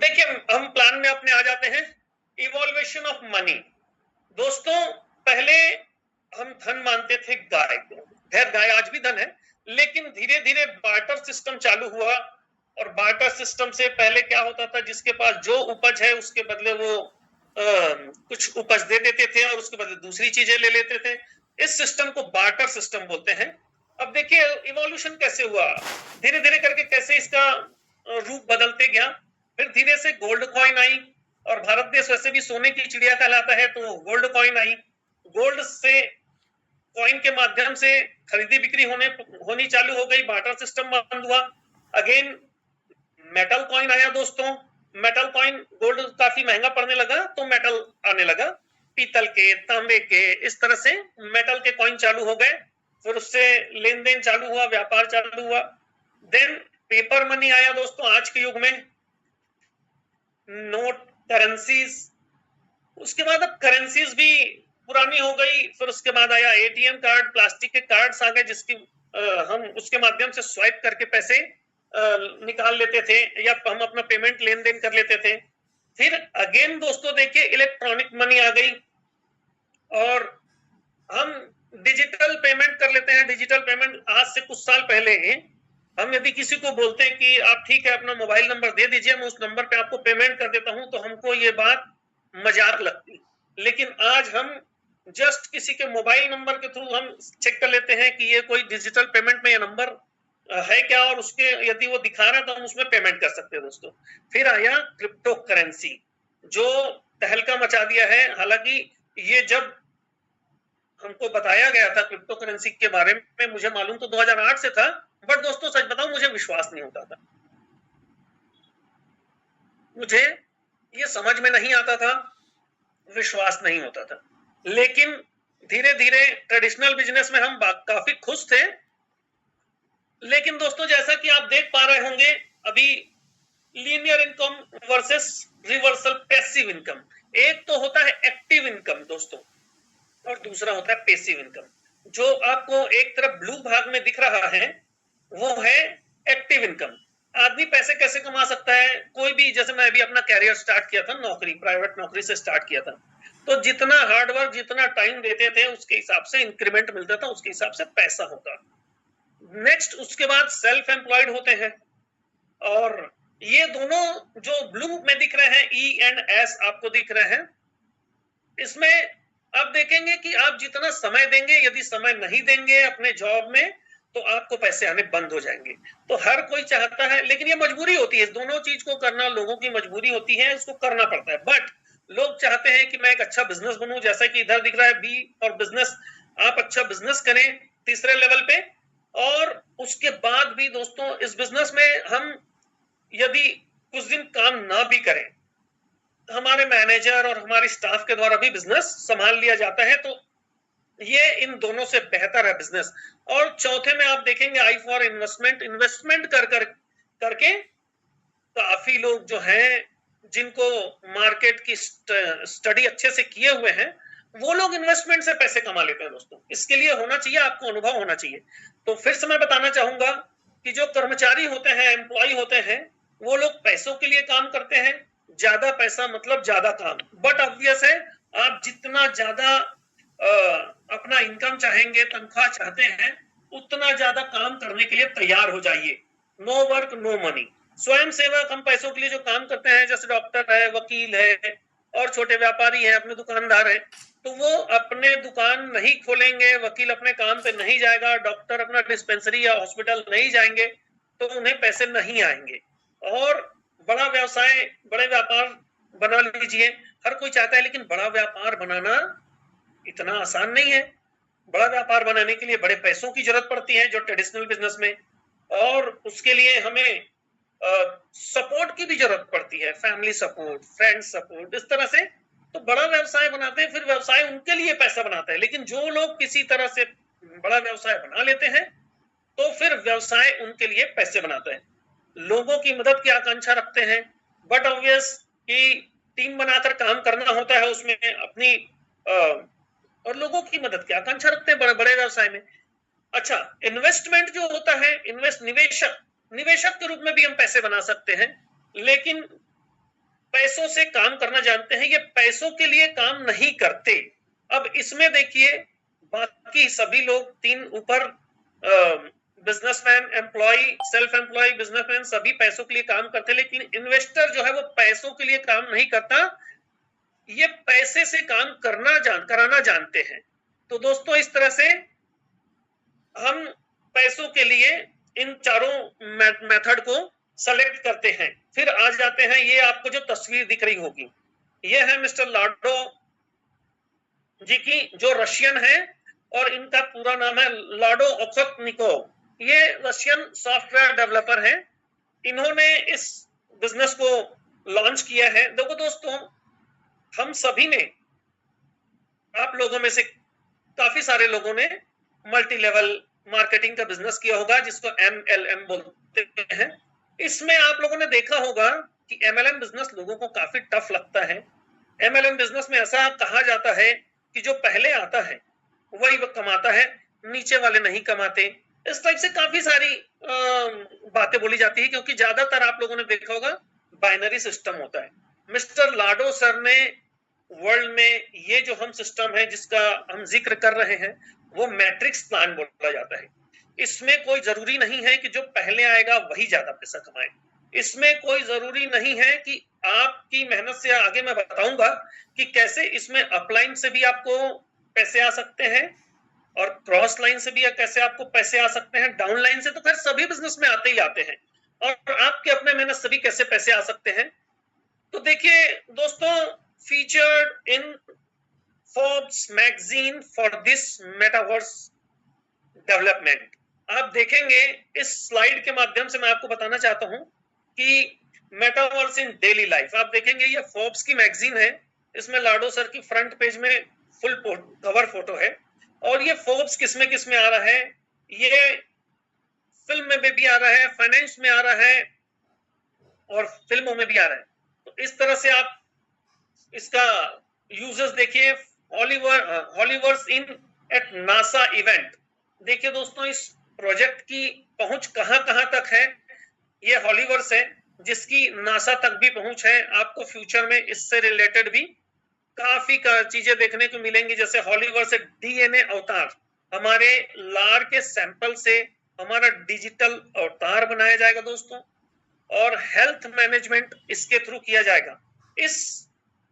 देखिए, हम प्लान में अपने आ जाते हैं। Evolution of money. दोस्तों, पहले हम धन मानते थे गाय को। खैर, गाय आज भी धन है, लेकिन धीरे धीरे बार्टर सिस्टम चालू हुआ। और बार्टर सिस्टम से पहले क्या होता था, जिसके पास जो उपज है उसके बदले वो कुछ उपज दे देते थे और उसके बदले दूसरी चीजें ले लेते थे। इस सिस्टम को बार्टर सिस्टम बोलते हैं। अब देखिए इवोल्यूशन कैसे हुआ, धीरे धीरे करके कैसे इसका रूप बदलते गया। फिर धीरे से गोल्ड कॉइन आई, और भारत देश वैसे भी सोने की चिड़िया कहलाता है, तो गोल्ड कॉइन आई। गोल्ड से कॉइन के माध्यम से खरीदी बिक्री होनी चालू हो गई, बार्टर सिस्टम बंद हुआ। अगेन मेटल कॉइन आया दोस्तों। मेटल कॉइन, गोल्ड काफी महंगा पड़ने लगा तो मेटल आने लगा, पीतल के, तांबे के, इस तरह से मेटल के कॉइन चालू हो गए। फिर उससे लेन देन चालू हुआ, व्यापार चालू हुआ। देन पेपर मनी आया दोस्तों आज के युग में, नोट, करेंसीज। उसके बाद अब करेंसीज भी पुरानी हो गई। फिर उसके बाद आया एटीएम कार्ड, प्लास्टिक के कार्ड्स आ गए, जिसकी हम उसके माध्यम से स्वाइप करके पैसे निकाल लेते थे या हम अपना पेमेंट लेन देन कर लेते थे। फिर अगेन दोस्तों देखिए इलेक्ट्रॉनिक मनी आ गई, और हम डिजिटल पेमेंट कर लेते हैं। डिजिटल पेमेंट आज से कुछ साल पहले हम यदि किसी को बोलते हैं कि आप ठीक है अपना मोबाइल नंबर दे दीजिए, मैं उस नंबर पे आपको पेमेंट कर देता हूं, तो हमको ये बात मजाक लगती। लेकिन आज हम जस्ट किसी के मोबाइल नंबर के थ्रू हम चेक कर लेते हैं कि ये कोई डिजिटल पेमेंट में ये नंबर है क्या, और उसके यदि वो दिखा रहा है तो हम उसमें पेमेंट कर सकते हैं दोस्तों। फिर आया क्रिप्टो करेंसी, जो तहलका मचा दिया है। हालांकि ये जब हमको बताया गया था क्रिप्टो करेंसी के बारे में, मुझे मालूम तो 2008 से था, बट दोस्तों सच बताऊं मुझे विश्वास नहीं होता था। मुझे ये समझ में नहीं आता था, विश्वास नहीं होता था। लेकिन धीरे धीरे ट्रेडिशनल बिजनेस में हम काफी खुश थे। लेकिन दोस्तों जैसा कि आप देख पा रहे होंगे, अभी linear income versus reversal passive income. एक तो होता है एक्टिव इनकम दोस्तों, और दूसरा होता है पैसिव इनकम। जो आपको एक तरफ ब्लू भाग में दिख रहा है वो है एक्टिव इनकम। आदमी पैसे कैसे कमा सकता है, कोई भी, जैसे मैं अभी अपना कैरियर स्टार्ट किया था, नौकरी, प्राइवेट नौकरी से स्टार्ट किया था, तो जितना हार्डवर्क, जितना टाइम देते थे उसके हिसाब से इंक्रीमेंट मिलता था, उसके हिसाब से पैसा होता। नेक्स्ट उसके बाद सेल्फ एम्प्लॉयड होते हैं, और ये दोनों जो ब्लू में दिख रहे हैं, ई एंड एस आपको दिख रहे हैं, इसमें आप देखेंगे कि आप जितना समय देंगे, यदि समय नहीं देंगे अपने जॉब में, तो आपको पैसे आने बंद हो जाएंगे। तो हर कोई चाहता है, लेकिन ये मजबूरी होती है, दोनों चीज को करना लोगों की मजबूरी होती है, इसको करना पड़ता है। बट लोग चाहते हैं कि मैं एक अच्छा बिजनेस बनूं, जैसा कि इधर दिख रहा है बी और बिजनेस। आप अच्छा बिजनेस करें तीसरे लेवल पे, और उसके बाद भी दोस्तों इस बिजनेस में हम यदि कुछ दिन काम ना भी करें, हमारे मैनेजर और हमारे स्टाफ के द्वारा भी बिजनेस संभाल लिया जाता है। तो ये इन दोनों से बेहतर है बिजनेस। और चौथे में आप देखेंगे आई फॉर इन्वेस्टमेंट। इन्वेस्टमेंट करके काफी लोग जो हैं, जिनको मार्केट की स्टडी अच्छे से किए हुए हैं, वो लोग इन्वेस्टमेंट से पैसे कमा लेते हैं दोस्तों। इसके लिए होना चाहिए, आपको अनुभव होना चाहिए। तो फिर से मैं बताना चाहूंगा कि जो कर्मचारी होते हैं, एम्प्लॉय होते हैं, वो लोग पैसों के लिए काम करते हैं। ज्यादा पैसा मतलब ज्यादा काम। बट ऑब्वियस है, आप जितना ज्यादा अपना इनकम चाहेंगे, तनख्वाह चाहते हैं, उतना ज्यादा काम करने के लिए तैयार हो जाइए। No work no money. स्वयं सेवक हम पैसों के लिए जो काम करते हैं, जैसे डॉक्टर है, वकील है, और छोटे व्यापारी हैं, अपने दुकानदार हैं, तो वो अपने दुकान नहीं खोलेंगे, वकील अपने काम पे नहीं जाएगा, डॉक्टर अपना डिस्पेंसरी या हॉस्पिटल नहीं जाएंगे, तो उन्हें पैसे नहीं आएंगे। और बड़ा व्यवसाय, बड़े व्यापार बना लीजिए, हर कोई चाहता है, लेकिन बड़ा व्यापार बनाना इतना आसान नहीं है। बड़ा व्यापार बनाने के लिए बड़े पैसों की जरूरत पड़ती है, जो ट्रेडिशनल बिजनेस में, और उसके लिए हमें सपोर्ट की भी जरूरत पड़ती है, फैमिली सपोर्ट, फ्रेंड सपोर्ट, इस तरह से। तो बड़ा व्यवसाय बनाते हैं, फिर व्यवसाय उनके लिए पैसा बनाता है। लेकिन जो लोग किसी तरह से बड़ा व्यवसाय बना लेते हैं, तो फिर व्यवसाय उनके लिए पैसे बनाता है। लोगों की मदद की आकांक्षा रखते हैं, बट ऑब्वियस कि टीम बनाकर काम करना होता है, उसमें अपनी और लोगों की मदद की आकांक्षा रखते हैं बड़े बड़े व्यवसाय में। अच्छा, इन्वेस्टमेंट जो होता है, निवेशक के रूप में भी हम पैसे बना सकते हैं। लेकिन पैसों से काम करना जानते हैं, ये पैसों के लिए काम नहीं करते। अब इसमें देखिए बाकी सभी लोग तीन ऊपर businessman, employ, self employ, businessman सभी पैसों के लिए काम करते हैं, लेकिन इन्वेस्टर जो है वो पैसों के लिए काम नहीं करता, ये पैसे से काम कराना जानते हैं। तो दोस्तों इस तरह से हम पैसों के लिए इन चारों मेथड को सेलेक्ट करते हैं। फिर आ जाते हैं, ये आपको जो तस्वीर दिख रही होगी, ये है मिस्टर लाडो जी की, जो रशियन है और इनका पूरा नाम है लाडो ओखोतनिकोव। ये रशियन सॉफ्टवेयर डेवलपर हैं। इन्होंने इस बिजनेस को लॉन्च किया है। देखो दोस्तों, हम सभी ने, आप लोगों में से काफी सारे लोगों ने मल्टी लेवल मार्केटिंग का बिजनेस किया होगा, जिसको MLM बोलते हैं। इसमें आप लोगों ने देखा होगा कि MLM बिजनेस लोगों को काफी टफ लगता है। MLM बिजनेस में ऐसा कहा जाता है कि जो पहले आता है वही वो कमाता है, नीचे वाले नहीं कमाते। इस टाइप से काफी सारी बातें बोली जाती है, क्योंकि ज्यादातर आप लोगों ने देखा होगा बाइनरी सिस्टम होता है। मिस्टर लाडो सर ने वर्ल्ड में ये जो हम सिस्टम है जिसका हम जिक्र कर रहे हैं, वो मैट्रिक्स प्लान बोला जाता है। इसमें कोई जरूरी नहीं है कि जो पहले आएगा वही ज्यादा पैसा कमाए। इसमें कोई जरूरी नहीं है कि आपकी मेहनत से, आगे मैं बताऊंगा कि कैसे इसमें अपलाइन से भी आपको पैसे आ सकते हैं और क्रॉस लाइन से भी कैसे आपको पैसे आ सकते हैं। डाउन लाइन से तो खैर सभी बिजनेस में आते ही आते हैं, और आपके अपने मेहनत से भी कैसे पैसे आ सकते हैं। तो देखिए दोस्तों, featured in Forbes magazine for this metaverse development। आप देखेंगे इस स्लाइड के माध्यम से मैं आपको बताना चाहता हूं कि मेटावर्स इन डेली लाइफ, आप देखेंगे ये फोर्ब्स की मैगजीन है। इसमें लाडो सर की फ्रंट पेज में फुल कवर फोटो है, और ये फोर्ब्स किसमें आ रहा है, ये फिल्म में भी आ रहा है, फाइनेंस में आ रहा है, और फिल्मों में भी आ रहा है। तो इस तरह से आप इसका यूजर्स देखिए। हॉलीवर्स इन एट नासा इवेंट। देखिए दोस्तों, इस प्रोजेक्ट की पहुंच कहां तक है। ये हॉलीवर्स है जिसकी नासा तक भी पहुंच है। आपको फ्यूचर में इससे रिलेटेड भी काफी चीजें देखने को मिलेंगी, जैसे हॉलीवर्स से DNA अवतार, हमारे लार के सैंपल से हमारा डिजिटल अवतार बनाया जाएगा दोस्तों, और हेल्थ मैनेजमेंट इसके थ्रू किया जाएगा। इस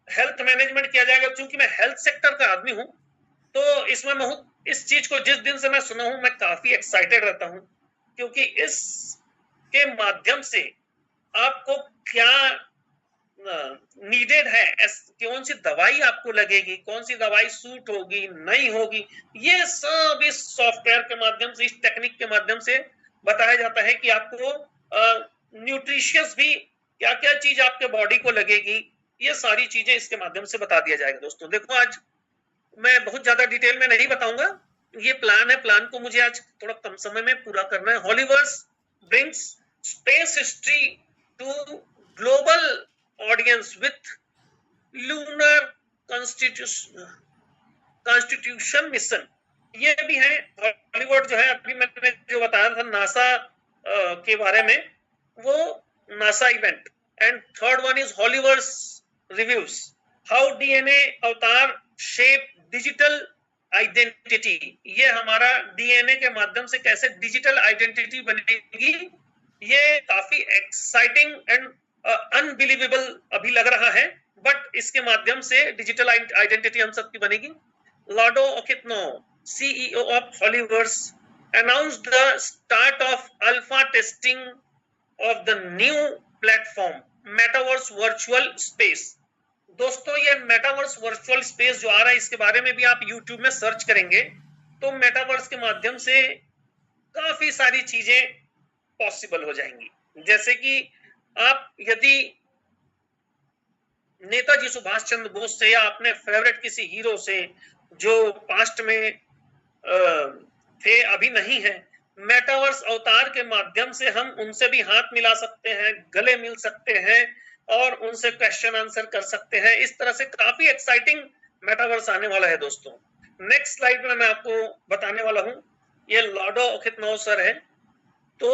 हेल्थ मैनेजमेंट किया जाएगा, क्योंकि मैं हेल्थ सेक्टर का आदमी हूं, तो इसमें मैं इस चीज को जिस दिन से मैं सुना हूं, मैं काफी एक्साइटेड रहता हूं, क्योंकि इस के माध्यम से आपको क्या नीडेड है, कौन सी दवाई आपको लगेगी, कौन सी दवाई सूट होगी नहीं होगी, ये सब इस सॉफ्टवेयर के माध्यम से, इस टेक्निक के माध्यम से बताया जाता है कि आपको न्यूट्रिशियस भी क्या क्या चीज आपके बॉडी को लगेगी, ये सारी चीजें इसके माध्यम से बता दिया जाएगा दोस्तों। देखो, आज मैं बहुत ज्यादा डिटेल में नहीं बताऊंगा, ये प्लान है, प्लान को मुझे आज थोड़ा कम समय में पूरा करना है। Hollywood's brings space history to global audience with lunar constitution mission. ये भी है। हॉलीवुड जो है, अभी मैंने जो बताया था नासा के बारे में, वो NASA event. And third one is Hollywood's reviews, how DNA avatar shape digital identity. ये हमारा DNA के माध्यम से कैसे डिजिटल आइडेंटिटी बनेगी, ये काफी एक्साइटिंग एंड अनबिलीवेबल अभी लग रहा है, बट इसके माध्यम से डिजिटल आइडेंटिटी हम सबकी बनेगी। लाडो ओकितनो, CEO of Holiverse, announced the start of alpha testing of the new platform Metaverse Virtual Space। दोस्तों, ये मेटावर्स वर्चुअल स्पेस जो आ रहा है, इसके बारे में भी आप YouTube में सर्च करेंगे तो मेटावर्स के माध्यम से काफी सारी चीजें पॉसिबल हो जाएंगी। जैसे कि आप यदि नेताजी सुभाष चंद्र बोस से, या अपने फेवरेट किसी हीरो से जो पास्ट में थे, अभी नहीं है, मेटावर्स अवतार के माध्यम से हम उनसे भी हाथ मिला सकते हैं, गले मिल सकते हैं, और उनसे क्वेश्चन आंसर कर सकते हैं। इस तरह से काफी एक्साइटिंग मेटावर्स आने वाला है दोस्तों। नेक्स्ट स्लाइड में मैं आपको बताने वाला हूं, ये लाडो ओकितनो सर है। तो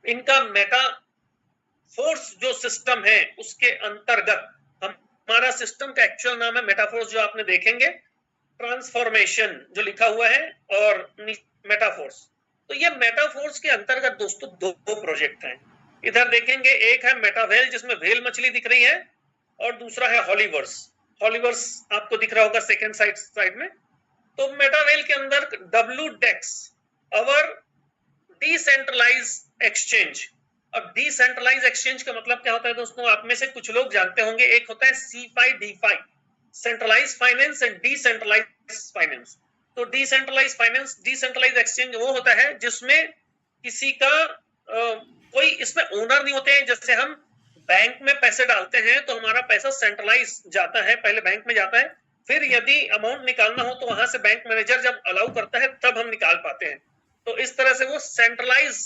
इनका मेटा फोर्स जो सिस्टम है उसके अंतर्गत हमारा सिस्टम का एक्चुअल नाम है मेटाफोर्स, जो आपने देखेंगे ट्रांसफॉर्मेशन जो लिखा हुआ है और मेटाफोर्स। तो ये मेटाफोर्स के अंतर्गत दोस्तों दो प्रोजेक्ट हैं। इधर देखेंगे एक है मेटावेल जिसमें वेल मछली दिख रही है, और दूसरा है हॉलीवर्स। हॉलीवर्स आपको दिख रहा होगा सेकंड साइड में। तो मेटावेल के अंदर WDEX अवर डिसेंट्रलाइज एक्सचेंज। अब डिसेंट्रलाइज एक्सचेंज का मतलब क्या होता है दोस्तों, आप में से कुछ लोग जानते होंगे। एक होता है C5 D5 centralise finance and decentralise finance. तो डिसेंट्रलाइज फाइनेंस डिसेंट्रलाइज एक्सचेंज वो होता है जिसमें किसी का कोई इसमें ओनर नहीं होते हैं। जैसे हम बैंक में पैसे डालते हैं तो हमारा पैसा सेंट्रलाइज जाता है, पहले बैंक में जाता है, फिर यदि अमाउंट निकालना हो तो वहां से बैंक मैनेजर जब अलाउ करता है तब हम निकाल पाते हैं। तो इस तरह से वो सेंट्रलाइज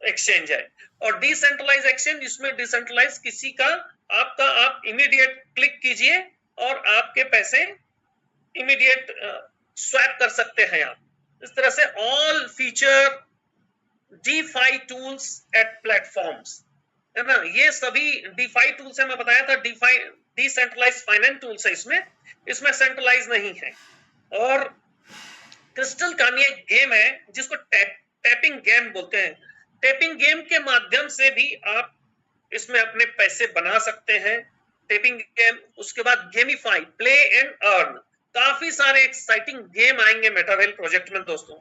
एक्सचेंज है। और डिसेंट्रलाइज एक्सचेंज, इसमें डिसेंट्रलाइज किसी का आपका आप इमीडिएट क्लिक कीजिए और आपके पैसे इमीडिएट स्वैप कर सकते हैं आप। इस तरह से all feature DeFi tools at platforms, है ना। ये सभी DeFi टूल्स है, मैं बताया था DeFi डिसेंट्रलाइज फाइनेंस टूल्स है, इसमें सेंट्रलाइज नहीं है। और क्रिस्टल कानी एक गेम है जिसको टैपिंग गेम बोलते हैं। टैपिंग गेम के माध्यम से भी आप इसमें अपने पैसे बना सकते हैं। टैपिंग गेम, उसके बाद गेमिफाई, प्ले एंड अर्न, काफी सारे एक्साइटिंग गेम आएंगे मेटावेल प्रोजेक्ट में दोस्तों।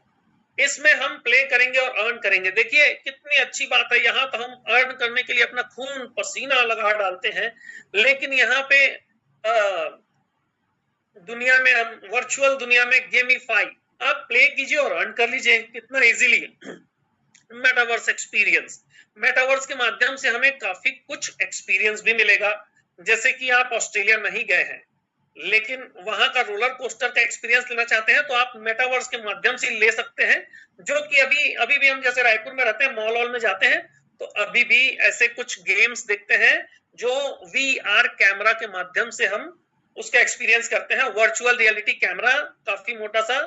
इसमें हम प्ले करेंगे और अर्न करेंगे। देखिए कितनी अच्छी बात है, यहाँ तो हम अर्न करने के लिए अपना खून पसीना लगा डालते हैं, लेकिन यहाँ पे दुनिया में, हम वर्चुअल दुनिया में गेमिफाई, आप प्ले कीजिए और अर्न कर लीजिए कितना इजीली। मेटावर्स एक्सपीरियंस, मेटावर्स के माध्यम से हमें काफी कुछ एक्सपीरियंस भी मिलेगा। जैसे कि आप ऑस्ट्रेलिया नहीं गए हैं लेकिन वहां का रोलर कोस्टर का एक्सपीरियंस लेना चाहते हैं तो आप मेटावर्स के माध्यम से ले सकते हैं। जो कि अभी भी हम जैसे रायपुर में रहते हैं, मॉल में जाते हैं तो अभी भी ऐसे कुछ गेम्स देखते हैं जो VR कैमरा के माध्यम से हम उसका एक्सपीरियंस करते हैं। वर्चुअल रियलिटी कैमरा काफी मोटा सा,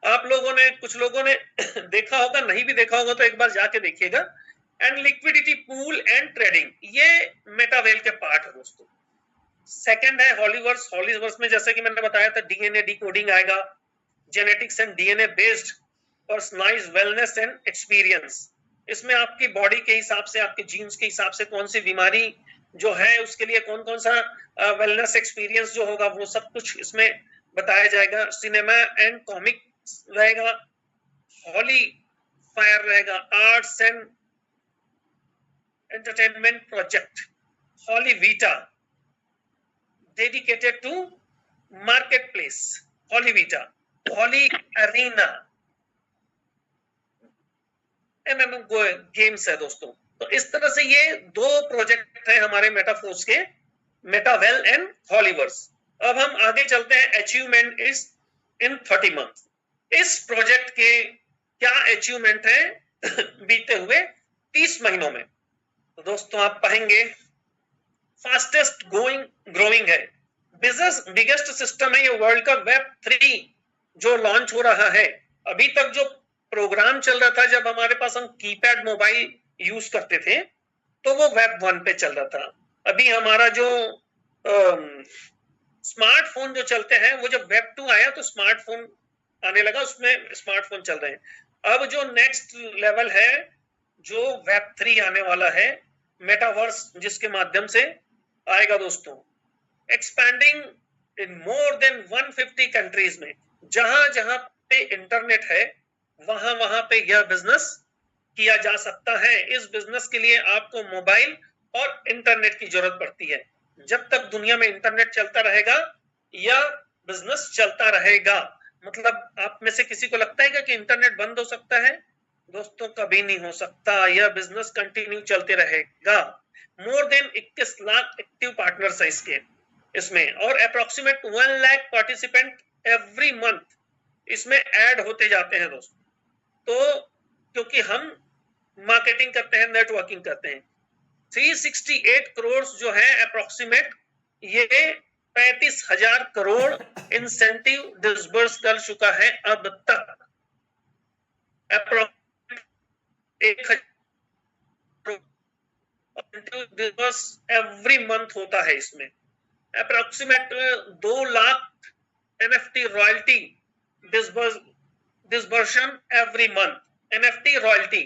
आप लोगों ने, कुछ लोगों ने देखा होगा, नहीं भी देखा होगा तो एक बार जाके देखिएगा। And liquidity pool and trading, ये मेटावेल के पार्ट है दोस्तों। सेकंड है हॉलीवर्स। हॉलीवर्स में जैसे कि मैंने बताया था DNA डिकोडिंग आएगा, genetics and DNA based personalised wellness and experience. इसमें आपकी बॉडी के हिसाब से, आपके जीन्स के हिसाब से कौन सी बीमारी जो है उसके लिए कौन कौन सा वेलनेस एक्सपीरियंस जो होगा वो सब कुछ इसमें बताया जाएगा। सिनेमा एंड कॉमिक रहेगा, हॉली फायर रहेगा, arts and entertainment project, Holly Vita dedicated to marketplace, Holly Vita, Holly Arena, MMO games है दोस्तों। तो इस तरह से ये दो प्रोजेक्ट है हमारे मेटाफोर्स के, मेटावेल एंड हॉलीवर्स। अब हम आगे चलते हैं, अचीवमेंट इज इन 30 मंथ। इस प्रोजेक्ट के क्या अचीवमेंट है बीते हुए 30 महीनों में। तो दोस्तों आप पाएंगे फास्टेस्ट ग्रोइंग है, बिगेस्ट सिस्टम है ये वर्ल्ड का Web3 जो लॉन्च हो रहा है। अभी तक जो प्रोग्राम चल रहा था, जब हमारे पास हम कीपैड मोबाइल यूज करते थे तो वो Web1 पे चल रहा था। अभी हमारा जो स्मार्टफोन जो चलते हैं, वो जब Web2 आया तो स्मार्टफोन आने लगा, उसमें स्मार्टफोन चल रहे हैं। अब जो नेक्स्ट लेवल है, जो Web3 आने वाला है, मेटावर्स जिसके माध्यम से आएगा दोस्तों, एक्सपैंडिंग इन मोर देन 150 कंट्रीज में। जहां जहां पे इंटरनेट है वहां वहां पे यह बिजनेस किया जा सकता है। इस बिजनेस के लिए आपको मोबाइल और इंटरनेट की जरूरत पड़ती है। जब तक दुनिया में इंटरनेट चलता रहेगा यह बिजनेस चलता रहेगा। मतलब आप में से किसी को लगता है कि इंटरनेट बंद हो सकता है? दोस्तों कभी नहीं हो सकता, यह बिजनेस कंटिन्यू चलते रहेगा। More than 21 lakh active partners है इसमें, और approximate 1 lakh participant every month इसमें ऐड होते जाते हैं दोस्तों। तो क्योंकि हम मार्केटिंग करते हैं, नेटवर्किंग करते हैं, 368 करोड़ जो है अप्रोक्सीमेट, ये 35,000 करोड़ इंसेंटिव डिसबर्स कर चुका है अब तक। अप्रोक्सीमेट 1,000 डिसबर्स एवरी मंथ होता है। इसमें approximate 2 lakh NFT royalty disbursement every month. NFT royalty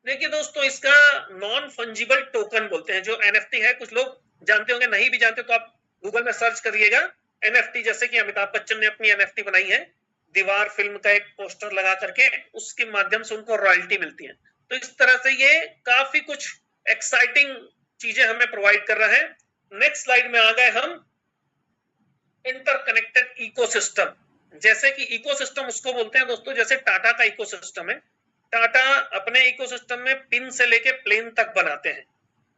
देखिए दोस्तों, इसका नॉन फंजिबल टोकन बोलते हैं जो एनएफटी है। कुछ लोग जानते होंगे, नहीं भी जानते तो आप गूगल में सर्च करिएगा एनएफटी। जैसे कि अमिताभ बच्चन ने अपनी एनएफटी बनाई है, दीवार फिल्म का एक पोस्टर लगा करके, उसके माध्यम से उनको रॉयल्टी मिलती है। तो इस तरह से ये काफी कुछ एक्साइटिंग चीजें हमें प्रोवाइड कर रहा है। नेक्स्ट स्लाइड में आ गए हम इंटरकनेक्टेड इकोसिस्टम। जैसे कि इकोसिस्टम उसको बोलते हैं दोस्तों, जैसे टाटा का इकोसिस्टम है। टाटा अपने इकोसिस्टम में पिन से लेके प्लेन तक बनाते हैं,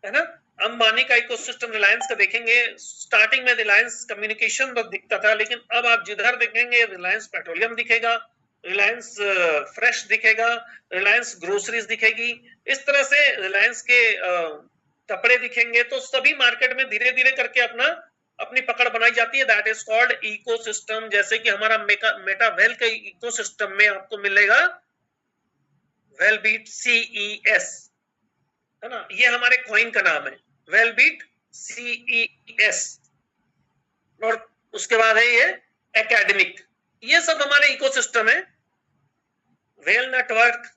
है ना। अंबानी का इकोसिस्टम, रिलायंस का देखेंगे, स्टार्टिंग में रिलायंस कम्युनिकेशन बस दिखता था, लेकिन अब आप जिधर देखेंगे रिलायंस पेट्रोलियम दिखेगा, रिलायंस फ्रेश दिखेगा, रिलायंस ग्रोसरीज दिखेगी। इस तरह से रिलायंस के कपड़े दिखेंगे। तो सभी मार्केट में धीरे धीरे करके अपनी पकड़ बनाई जाती है। That is called ecosystem. जैसे कि हमारा मेटावेल के इकोसिस्टम में आपको मिलेगा वेलबीट CES, है ना, ये हमारे कॉइन का नाम है, वेलबीट CES। और उसके बाद है ये एकेडमिक। ये सब हमारे इकोसिस्टम है। Well network,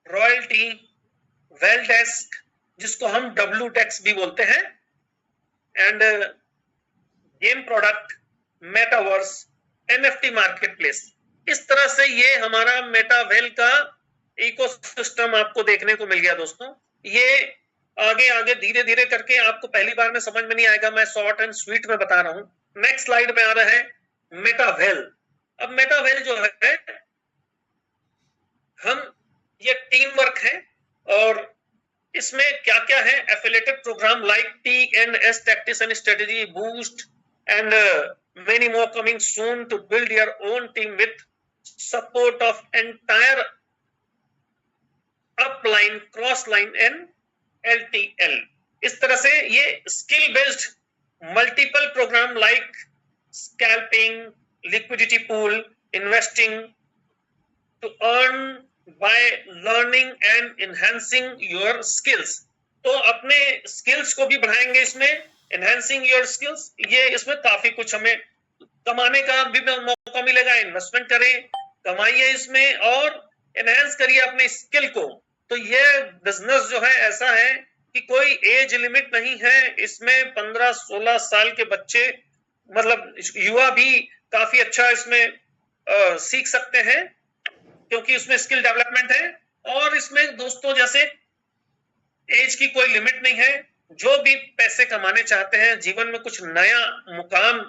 royalty, well desk, जिसको हम WDEX भी बोलते हैं, end game product, metaverse, NFT market place. इस तरह से ये हमारा मेटावेल का इकोसिस्टम आपको देखने को मिल गया दोस्तों। ये आगे आगे धीरे धीरे करके आपको पहली बार में समझ में नहीं आएगा, मैं शॉर्ट एंड स्वीट में बता रहा हूं। नेक्स्ट स्लाइड में आ रहा है मेटावेल। अब मेटावेल जो है, हम ये टीम वर्क है, और इसमें क्या क्या है, affiliated program like TNS tactics and strategy, boost and many more coming soon to build your own team with support of entire upline, crossline and LTL। इस तरह से ये skill based multiple program like scalping, liquidity pool, investing to earn by learning and enhancing your skills. तो अपने skills को भी बढ़ाएंगे इसमें, एनहांसिंग योर स्किल्स। ये इसमें काफी कुछ हमें कमाने का भी मौका मिलेगा। इन्वेस्टमेंट करें, कमाइए इसमें और एनहांस करिए अपने स्किल को। तो ये बिजनेस जो है ऐसा है कि कोई एज लिमिट नहीं है। इसमें 15-16 साल के बच्चे, मतलब युवा भी काफी अच्छा इसमें सीख सकते हैं, क्योंकि उसमें स्किल डेवलपमेंट है। और इसमें दोस्तों जैसे एज की कोई लिमिट नहीं है। जो भी पैसे कमाने चाहते हैं, जीवन में कुछ नया मुकाम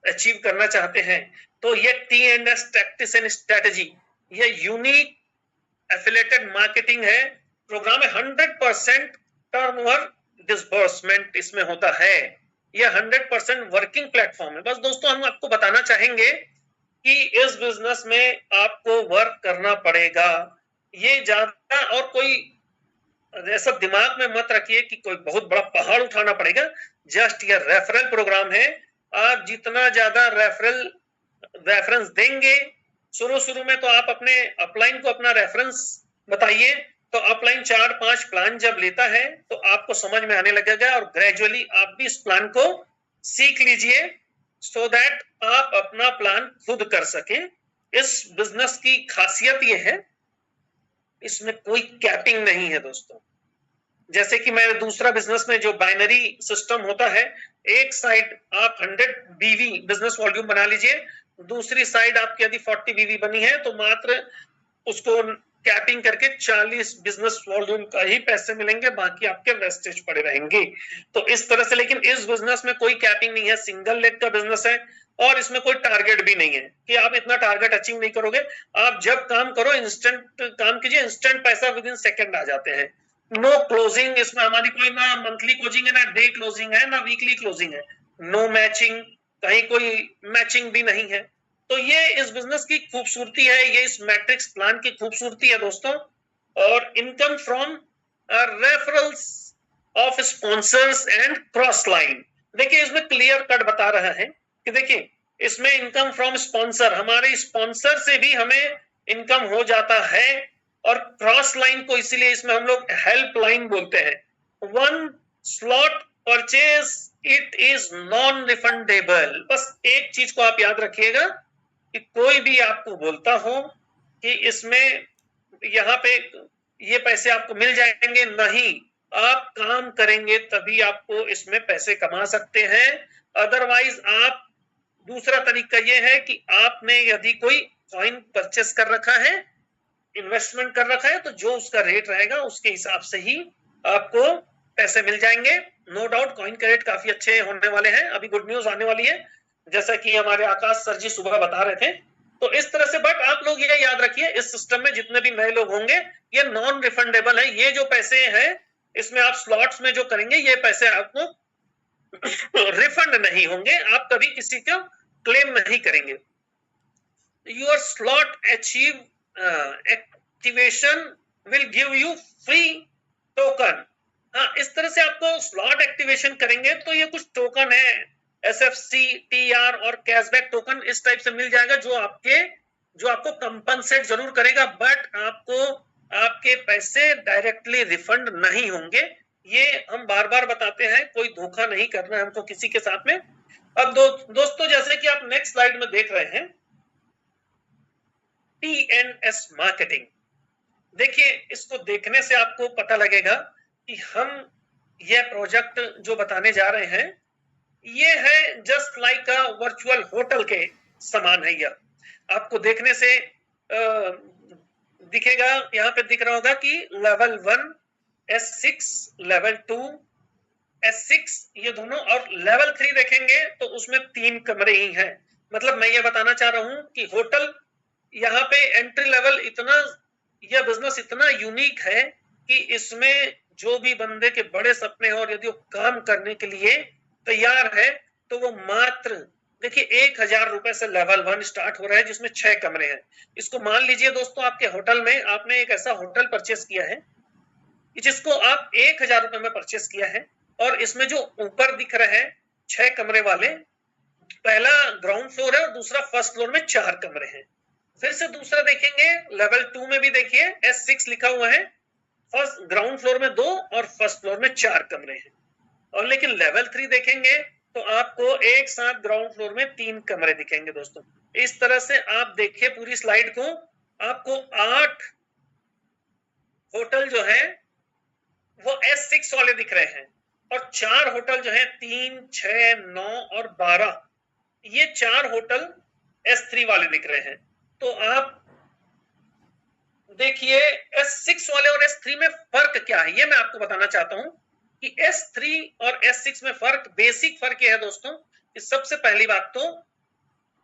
अचीव करना चाहते हैं, तो ये TNS टैक्टिक्स एंड स्ट्रेटेजी, ये यूनिक एफिलिएटेड मार्केटिंग है प्रोग्राम है। 100% टर्नओवर डिसबर्समेंट इसमें होता है। ये 100% वर्किंग प्लेटफॉर्म है। बस दोस्तों हम आपको बताना चाहेंगे कि इस बिजनेस में आपको वर्क करना पड़ेगा। ये ज्यादा और कोई ऐसा दिमाग में मत रखिए कि कोई बहुत बड़ा पहाड़ उठाना पड़ेगा। जस्ट ये रेफरल प्रोग्राम है। आप जितना ज्यादा रेफरेंस देंगे, शुरू में तो आप अपने अपलाइन को अपना रेफरेंस बताइए, तो अपलाइन 4-5 प्लान जब लेता है तो आपको समझ में आने लगेगा, और ग्रेजुअली आप भी इस प्लान को सीख लीजिए, सो दैट आप अपना प्लान खुद कर सकें। इस बिजनेस की खासियत ये है, इसमें कोई कैपिंग नहीं है दोस्तों। जैसे कि मैं दूसरा बिजनेस में जो बाइनरी सिस्टम होता है, एक साइड आप 100 BV बिजनेस वॉल्यूम बना लीजिए, दूसरी साइड आपकी यदि 40 BV बनी है तो मात्र उसको कैपिंग करके 40 बिजनेस वॉल्यूम का ही पैसे मिलेंगे, बाकी आपके वेस्टेज पड़े रहेंगे। तो इस तरह से, लेकिन इस बिजनेस में कोई कैपिंग नहीं है, सिंगल लेग का बिजनेस है, और इसमें कोई टारगेट भी नहीं है कि आप इतना टारगेट अचीव नहीं करोगे। आप जब काम करो इंस्टेंट काम कीजिए, इंस्टेंट पैसा विद इन सेकंड आ जाते हैं। नो क्लोजिंग, इसमें हमारी कोई ना मंथली क्लोजिंग है, ना डे क्लोजिंग है, ना वीकली क्लोजिंग है। नो मैचिंग, कहीं कोई मैचिंग भी नहीं है। तो ये इस बिजनेस की खूबसूरती है, ये इस मैट्रिक्स प्लान की खूबसूरती है दोस्तों। और income from referrals of sponsors and cross line. देखिए इसमें क्लियर कट बता रहा है कि देखिए इसमें इनकम फ्रॉम स्पॉन्सर, हमारे स्पॉन्सर से भी हमें इनकम हो जाता है। और क्रॉस लाइन को इसीलिए इसमें हम लोग हेल्प लाइन बोलते हैं। One slot purchase it is non refundable. बस एक चीज को आप याद रखिएगा कि कोई भी आपको बोलता हो कि इसमें यहाँ पे ये पैसे आपको मिल जाएंगे, नहीं, आप काम करेंगे तभी आपको इसमें पैसे कमा सकते हैं। अदरवाइज आप, दूसरा तरीका ये है कि आपने यदि कोई कॉइन परचेस कर रखा है, इन्वेस्टमेंट कर रखा है, तो जो उसका रेट रहेगा उसके हिसाब से ही आपको पैसे मिल जाएंगे। नो डाउट कॉइन के रेट काफी अच्छे होने वाले हैं, अभी गुड न्यूज आने वाली है, जैसा कि हमारे आकाश सर जी सुबह बता रहे थे। तो इस तरह से, बट आप लोग ये याद रखिए, इस सिस्टम में जितने भी नए लोग होंगे, ये नॉन रिफंडेबल है। ये जो पैसे हैं, इसमें आप स्लॉट्स में जो करेंगे, ये पैसे आपको रिफंड नहीं होंगे, आप कभी किसी का क्लेम नहीं करेंगे। Your slot achieve activation will give you free token. हाँ, इस तरह से आपको स्लॉट एक्टिवेशन करेंगे तो ये कुछ टोकन है, एसएफसी, टीआर और कैशबैक टोकन इस टाइप से मिल जाएगा, जो आपको कंपनसेट जरूर करेगा, बट आपको आपके पैसे डायरेक्टली रिफंड नहीं होंगे। ये हम बार बार बताते हैं, कोई धोखा नहीं करना है हमको किसी के साथ में। अब दोस्तों, जैसे कि आप नेक्स्ट स्लाइड में देख रहे हैं, टीएनएस मार्केटिंग। देखिए, इसको देखने से आपको पता लगेगा कि हम यह प्रोजेक्ट जो बताने जा रहे हैं, ये है just like a virtual hotel के समान है। यह आपको देखने से दिखेगा, यहाँ पे दिख रहा होगा कि लेवल 1 S6, लेवल 2 S6, ये दोनों, और लेवल 3 देखेंगे तो उसमें 3 कमरे ही हैं। मतलब मैं ये बताना चाह रहा हूं कि होटल, यहाँ पे एंट्री लेवल इतना, यह बिजनेस इतना यूनिक है कि इसमें जो भी बंदे के बड़े सपने हैं और यदि वो काम करने के लिए तैयार है, तो वो मात्र, देखिए, 1000 रुपए से लेवल 1 स्टार्ट हो रहा है, जिसमें 6 कमरे हैं। इसको मान लीजिए दोस्तों, आपके होटल में आपने एक ऐसा होटल परचेस किया है जिसको आप 1000 रुपए में परचेस किया है, और इसमें जो ऊपर दिख रहे हैं 6 कमरे वाले, पहला ग्राउंड फ्लोर है और दूसरा फर्स्ट फ्लोर में 4 कमरे हैं। फिर से दूसरा देखेंगे, लेवल 2 में भी देखिए S6 लिखा हुआ है, फर्स्ट ग्राउंड फ्लोर में 2 और फर्स्ट फ्लोर में 4 कमरे हैं। और लेकिन लेवल 3 देखेंगे तो आपको एक साथ ग्राउंड फ्लोर में 3 कमरे दिखेंगे दोस्तों। इस तरह से आप देखिए पूरी स्लाइड को, आपको 8 होटल जो है वो S6 वाले दिख रहे हैं, और 4 होटल जो है 3, 6, 9 और 12, ये 4 होटल S3 वाले दिख रहे हैं। तो आप देखिए S6 वाले और S3 में फर्क क्या है, ये मैं आपको बताना चाहता हूं कि S3 और S6 में फर्क, बेसिक फर्क ये है दोस्तों कि सबसे पहली बात तो,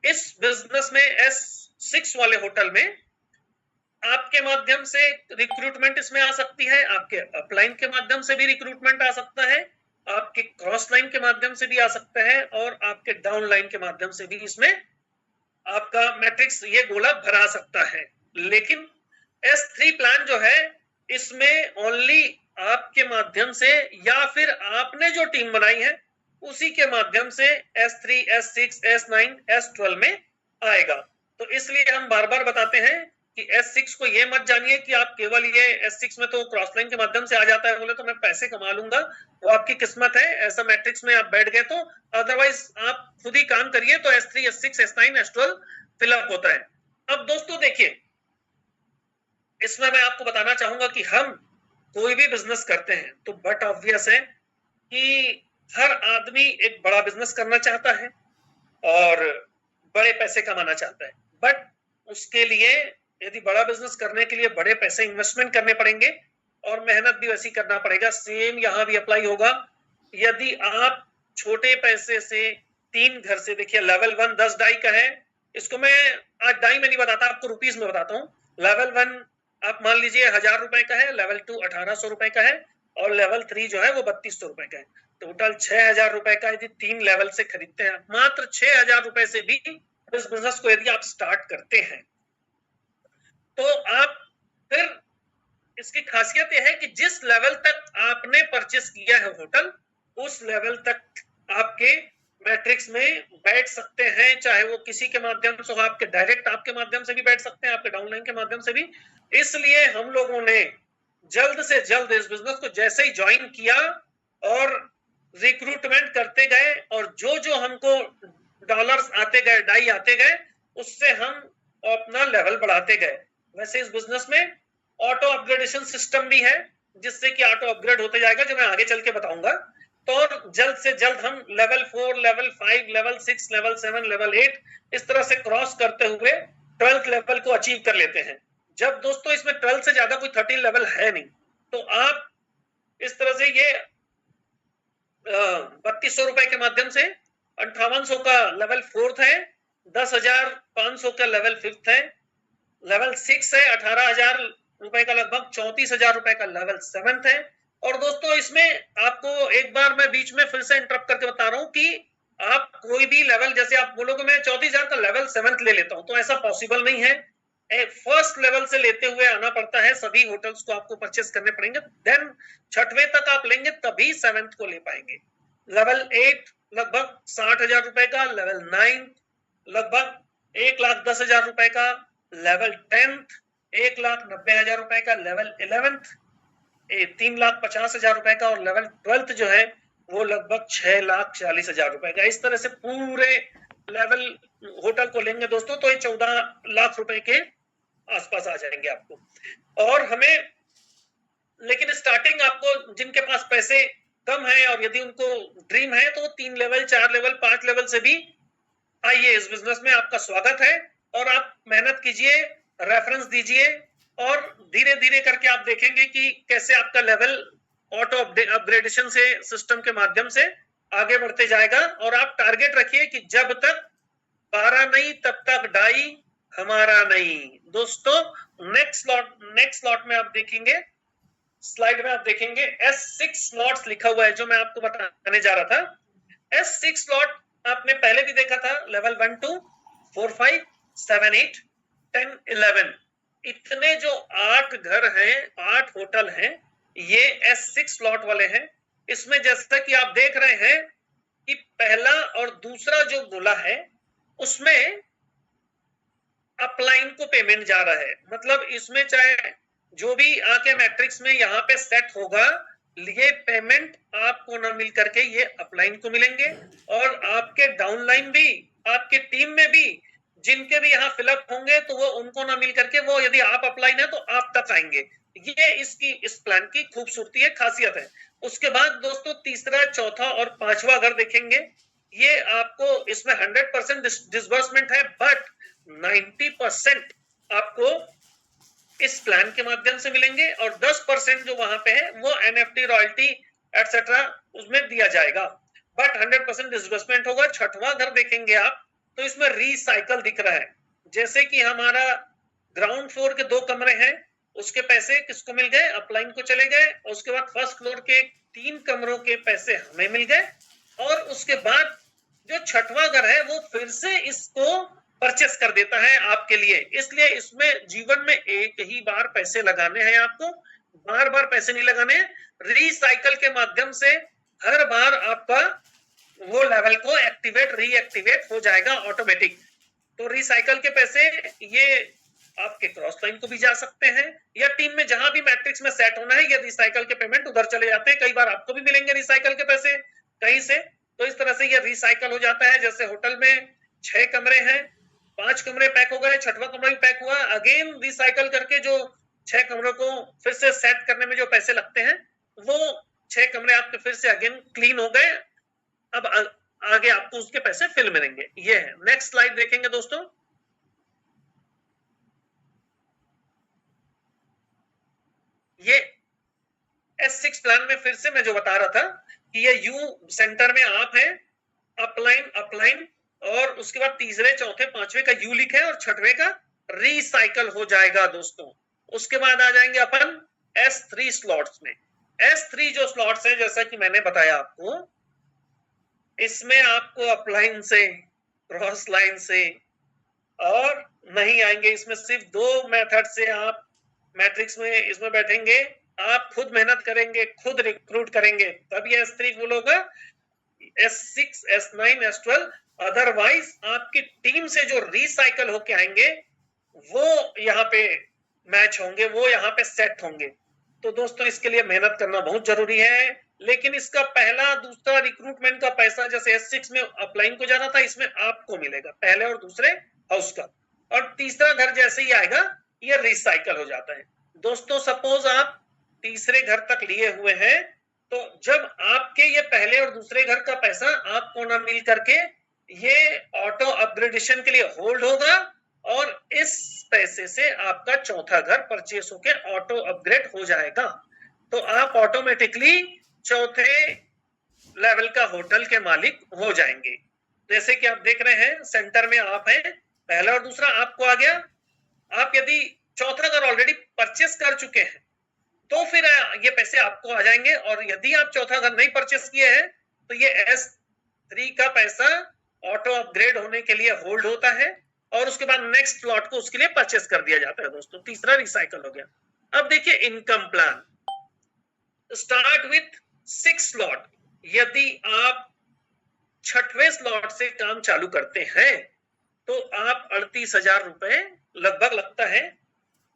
इस बिजनेस में S6 वाले होटल में आपके माध्यम से रिक्रूटमेंट इसमें आ सकती है, आपके अपलाइन के माध्यम से भी रिक्रूटमेंट आ सकता है, आपके क्रॉस लाइन के माध्यम से भी आ सकता है, और आपके डाउन लाइन के माध्यम से भी इसमें आपका मैट्रिक्स, ये गोला भरा सकता है। लेकिन S3 प्लान जो है, इसमें ओनली आपके माध्यम से, या फिर आपने जो टीम बनाई है उसी के माध्यम से S3, S6, S9, S12 में आएगा। तो इसलिए हम बार बार बताते हैं कि S6 को ये मत जानिए कि आप केवल ये S6 में तो क्रॉस लाइन के माध्यम से आ जाता है, बोले तो मैं पैसे कमा लूंगा, वो आपकी किस्मत है, ऐसा मैट्रिक्स में आप बैठ गए तो, अदरवाइज आप खुद ही काम करिए तो S3, S6, S9, S12 fill up होता है। अब दोस्तों देखिए, इसमें मैं आपको बताना चाहूंगा कि हम कोई भी बिजनेस करते हैं तो बट ऑब्वियस है कि हर आदमी एक बड़ा बिजनेस करना चाहता है और बड़े पैसे कमाना चाहता है, बट उसके लिए यदि बड़ा बिजनेस करने के लिए बड़े पैसे इन्वेस्टमेंट करने पड़ेंगे और मेहनत भी वैसी करना पड़ेगा। सेम यहां भी अप्लाई होगा। यदि आप छोटे पैसे से 3 घर से, देखिए लेवल 1 10 डाई का है, इसको मैं आज डाई में नहीं बताता, आपको रुपीस में बताता हूँ। लेवल 1 आप मान लीजिए 1000 रुपए का है, लेवल 2 1800 रुपए का है, और लेवल 3 जो है वो 3200 रुपए का है। टोटल 6000 रुपए का यदि 3 लेवल से खरीदते हैं, मात्र 6000 रुपए से भी इस बिजनेस को यदि आप स्टार्ट करते हैं, तो आप फिर, इसकी खासियत यह है कि जिस लेवल तक आपने परचेस किया है होटल, उस लेवल तक आपके मैट्रिक्स में बैठ सकते हैं, चाहे वो किसी के माध्यम से हो, आपके डायरेक्ट आपके माध्यम से भी बैठ सकते हैं, आपके डाउनलाइन के माध्यम से भी। इसलिए हम लोगों ने जल्द से जल्द इस बिजनेस को जैसे ही ज्वाइन किया और रिक्रूटमेंट करते गए और जो जो हमको डॉलर्स आते गए, डाई आते गए, उससे हम अपना लेवल बढ़ाते गए। वैसे इस बिजनेस में ऑटो अपग्रेडेशन सिस्टम भी है, जिससे कि ऑटो अपग्रेड होते जाएगा, जो मैं आगे चल के बताऊंगा। तो जल्द से जल्द हम level 4, level 5, level 6, level 7, level 8 इस तरह से क्रॉस करते हुए 12th लेवल को अचीव कर लेते हैं। जब दोस्तों इसमें 12 से ज्यादा कोई 13 लेवल है नहीं, तो आप इस तरह से ये 3200 रुपए के माध्यम से 5800 का लेवल 4th है, 10,500 का लेवल 5th है, लेवल 6 है 18,000 रुपए का, लगभग 34,000 रुपए का लेवल 7th है। और दोस्तों इसमें आपको एक बार मैं बीच में फिर से इंटरप्ट करके बता रहा हूं कि आप कोई भी लेवल, जैसे आप बोलोगे मैं 34,000 का लेवल 7th ले लेता हूं, तो ऐसा पॉसिबल नहीं है। फर्स्ट लेवल से लेते हुए आना पड़ता है, सभी होटल्स को आपको परचेस करने पड़ेंगे, देन 6वें तक आप लेंगे तभी 7th को ले पाएंगे। लेवल 8 लगभग 60,000 रुपए का, लेवल 9 लगभग 1,10,000 रुपए का, लेवल 10th 1,90,000 रुपए का, लेवल 11th 3,50,000 रुपए का, और लेवल 12th जो है वो लगभग 6,40,000 रुपए का। इस तरह से पूरे लेवल होटल को लेंगे दोस्तों तो ये 14 लाख रुपए के आसपास आ जाएंगे आपको। और हमें, लेकिन स्टार्टिंग आपको, जिनके पास पैसे कम है और यदि उनको ड्रीम है, तो 3 लेवल, 4 लेवल, 5 लेवल से भी आइए, इस बिजनेस में आपका स्वागत है। और आप मेहनत कीजिए, रेफरेंस दीजिए, और धीरे धीरे करके आप देखेंगे कि कैसे आपका लेवल ऑटो अपग्रेडेशन से, सिस्टम के माध्यम से आगे बढ़ते जाएगा। और आप टारगेट रखिए कि जब तक 12 नहीं तब तक डाई हमारा नहीं। दोस्तों नेक्स्ट स्लॉट में आप देखेंगे, स्लाइड में आप देखेंगे S6 स्लॉट्स लिखा हुआ है, जो मैं आपको बताने जा रहा था। S6 स्लॉट आपने पहले भी देखा था, लेवल 1, 2, 4, 5, 7, 8, 10, 11, इतने जो 8 घर हैं, 8 होटल हैं, ये S6 स्लॉट वाले हैं। इसमें जैसा कि आप देख रहे हैं कि पहला और दूसरा जो बोला है, उसमें अपलाइन को पेमेंट जा रहा है। मतलब इसमें चाहे जो भी आके मैट्रिक्स में यहाँ पे सेट होगा, ये पेमेंट आपको ना मिल करके ये अपलाइन को मिलेंगे, और आपके डाउनलाइन भी, आपके टीम में भी जिनके भी यहाँ फिलअप होंगे, तो वो उनको ना मिल करके, वो यदि आप अपलाइन है तो आप तक आएंगे। ये इस प्लान की खूबसूरती है, खासियत है। उसके बाद दोस्तों तीसरा, चौथा और पांचवा अगर देखेंगे, ये आपको इसमें 100% डिसबर्समेंट है, बट 90% आपको इस प्लान के माध्यम से मिलेंगे, और 10% जो वहां पे है वो NFT, रॉयल्टी एटसेट्रा उसमें दिया जाएगा, बट 100% डिसबर्समेंट होगा। छठवां घर देखेंगे आप, तो इसमें रिसाइकल दिख रहा है। जैसे कि हमारा ग्राउंड फ्लोर के 2 कमरे हैं, उसके पैसे किसको मिल गए? अपलाइन को चले गए। उसके बाद फर्स्ट फ्लोर के 3 कमरों के पैसे हमें मिल गए, और उसके बाद जो छठवां घर है वो फिर से इसको परचेस कर देता है आपके लिए। इसलिए इसमें जीवन में एक ही बार पैसे लगाने हैं आपको, बार बार पैसे नहीं लगाने। रिसाइकल के माध्यम से हर बार आपका वो लेवल को रीएक्टिवेट हो जाएगा ऑटोमेटिक। तो रिसाइकल के पैसे ये आपके क्रॉस लाइन को भी जा सकते हैं, या टीम में जहां भी मैट्रिक्स में सेट होना है, ये रिसाइकल के पेमेंट उधर चले जाते हैं। कई बार आपको भी मिलेंगे रिसाइकल के पैसे कहीं से, तो इस तरह से ये रिसाइकल हो जाता है। जैसे होटल में 6 कमरे हैं, 5 कमरे पैक हो गए, 6वां कमरा भी पैक हुआ, अगेन रिसाइकल करके जो 6 कमरों को फिर से सेट करने में जो पैसे लगते हैं, वो 6 कमरे आपके फिर से अगेन क्लीन हो गए। अब आगे आपको उसके पैसे फिर मिलेंगे। ये है। नेक्स्ट स्लाइड देखेंगे दोस्तों। ये S6 प्लान में फिर से मैं जो बता रहा था कि ये यू सेंटर में आप हैं, अपलाइन, और उसके बाद तीसरे, चौथे, पांचवें का यू लिखे और छठवें का रिसाइकल हो जाएगा दोस्तों। उसके बाद आ जाएंगे अपन S3 स्लॉट्स में। S3 जो स्लॉट्स है, जैसा कि मैंने बताया आपको, इसमें आपको अपलाइन से, क्रॉस लाइन से और नहीं आएंगे। इसमें सिर्फ 2 मेथड से आप मैट्रिक्स में इसमें बैठेंगे। आप खुद मेहनत करेंगे, खुद रिक्रूट करेंगे, तब ये S3 फुल होगा। S6, S9, S12, अदरवाइज आपकी टीम से जो रिसाइकल होके आएंगे वो यहाँ पे मैच होंगे, वो यहाँ पे सेट होंगे। तो दोस्तों इसके लिए मेहनत करना बहुत जरूरी है। लेकिन इसका पहला दूसरा रिक्रूटमेंट का पैसा जैसे S6 में अपलाइन को जाना था, इसमें आपको मिलेगा पहले और दूसरे हाउस का, और तीसरा घर जैसे ही आएगा ये रिसाइकल हो जाता है। दोस्तों सपोज आप तीसरे घर तक लिए हुए हैं, तो जब आपके ये पहले और दूसरे घर का पैसा आपको ना मिल करके ये ऑटो अपग्रेडेशन के लिए होल्ड होगा, और इस पैसे से आपका चौथा घर परचेस होके ऑटो अपग्रेड हो जाएगा। तो आप ऑटोमेटिकली चौथे लेवल का होटल के मालिक हो जाएंगे। जैसे कि आप देख रहे हैं सेंटर में आप हैं, पहला और दूसरा आपको आ गया। आप यदि चौथा घर ऑलरेडी परचेस कर चुके हैं तो फिर ये पैसे आपको आ जाएंगे, और यदि आप चौथा घर नहीं परचेस किए हैं तो ये S3 का पैसा ऑटो अपग्रेड होने के लिए होल्ड होता है, और उसके बाद नेक्स्ट प्लॉट को उसके लिए परचेस कर दिया जाता है। दोस्तों तीसरा रिसाइकल हो गया। अब देखिए income plan start with 6 slot. यदि आप छठवें स्लॉट से काम चालू करते हैं तो आप 38,000 रुपए लगभग लगता है,